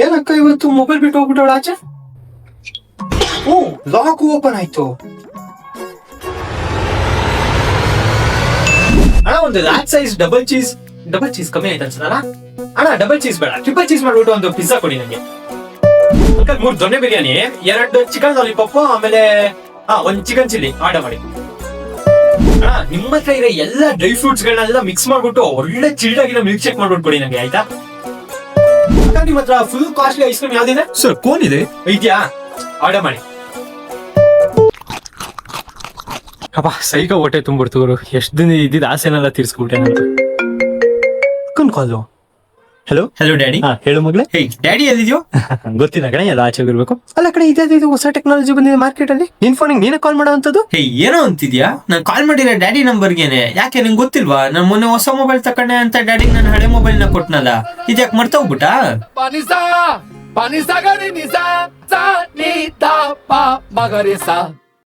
ಏನಕ್ಕ ಇವತ್ತು ಮೊಬೈಲ್ ಬಿಟ್ಟು ಹೋಗ್ಬಿಟ್ಟವಳ ಆಚೆ? ಓ, ಲಾಕ್ ಓಪನ್ ಆಯ್ತು. ಅಣ್ಣ ಒಂದು ಲಾರ್ಜ್ ಸೈಜ್ ಡಬಲ್ ಚೀಸ್ ಕಮ್ಮಿ ಆಯ್ತು ಅನ್ಸದಲ್ಲ ಅಣ್ಣ. ಡಬಲ್ ಚೀಸ್ ಬೇಡ, ಟ್ರಿಪಲ್ ಚೀಸ್ ಮಾಡ್ಬಿಟ್ಟು ಒಂದು ಪಿಜ್ಜಾ ಕೊಡಿ ನಂಗೆ. ಅಂಕಲ್ 3 ದೊಣ್ಣೆ ಬಿರಿಯಾನಿ, 2 ಚಿಕನ್ ಲಾಲಿಪಾಪ್, ಆಮೇಲೆ ಒಂದು ಚಿಕನ್ ಚಿಲ್ಲಿ ಆರ್ಡರ್ ಮಾಡಿ. ಅಣ್ಣ ನಿಮ್ಮ ಹತ್ರ ಇರೋ ಎಲ್ಲಾ ಡ್ರೈ ಫ್ರೂಟ್ಸ್ ಗಳನ್ನೆಲ್ಲ ಮಿಕ್ಸ್ ಮಾಡ್ಬಿಟ್ಟು ಒಳ್ಳೆ ಚಿಲ್ಡ್ ಆಗಿರೋ ಮಿಲ್ಕ್ ಶೇಕ್ ಮಾಡ್ಬಿಟ್ಟು ಕೊಡಿ ನಂಗೆ, ಆಯ್ತಾ? ನಿಮ್ಮ ಹತ್ರ ಫುಲ್ ಕಾಸ್ಟ್ಲಿ ಐಸ್ ಕ್ರೀಮ್ ಯಾವ್ದಿದೆ ಸರ್? ಕೋನ್ ಇದೆ, ಇದೆಯಾ? ಆರ್ಡರ್ ಮಾಡಿ. ಅಪ್ಪ ಸೈಕ ಹೊಟ್ಟೆ ತುಂಬಿಡ್ತು ಗುರು. ಎಷ್ಟು ದಿನ ಇದ್ದಿದ್ದು ಆಸೆನೆಲ್ಲ ತೀರ್ಸ್ಬಿಟ್ಟೆ ನಾನು. ಅಕ್ಕನ್ ಕಾಲು. Hello daddy. ಹೇಳು ಮಗಳೇ. ಡ್ಯಾಡಿ ಎಲ್ಲಿದ್ಯೋ? ಗೊತ್ತಿಲ್ಲ ಕಣೆ, ಎಲ್ಲ ಆಚೆ ಹೋಗಿರ್ಬೇಕು. ಅಲ್ಲ ಕಡೆ ಇದು ಹೊಸ ಟೆಕ್ನಾಲಜಿ ಬಂದಿದೆ ಮಾರ್ಕೆಟ್ ಅಲ್ಲಿ. ನಿನ್ ಫೋನಿಗೆ ನೀನೇ ಕಾಲ್ ಮಾಡೋವಂಥದ್ದು. ಏನೋ ಅಂತಿದ್ಯಾ? ನಾನು ಕಾಲ್ ಮಾಡಿರೋ ಡ್ಯಾಡಿ ನಂಬರ್ಗೆನೆ. ಯಾಕೆ ನಿಂಗೆ ಗೊತ್ತಿಲ್ವಾ? ನಾನು ಮೊನ್ನೆ ಹೊಸ ಮೊಬೈಲ್ ತಕೊಂಡೆ ಅಂತ ಡ್ಯಾಡಿ ನಾನು ಹಳೆ ಮೊಬೈಲ್ ನ ಕೊಟ್ನಲ್ಲ, ಇದ್ಯಾಕೆ ಮರ್ತೋಗ್ಬಿಟ್ಟಾ? ಪಾನಿಸಾ ಗರಿ ನಿಸಾ ಸಾ ನೀ ತಾ ಪಾ ಮಗರಿ ಸಾ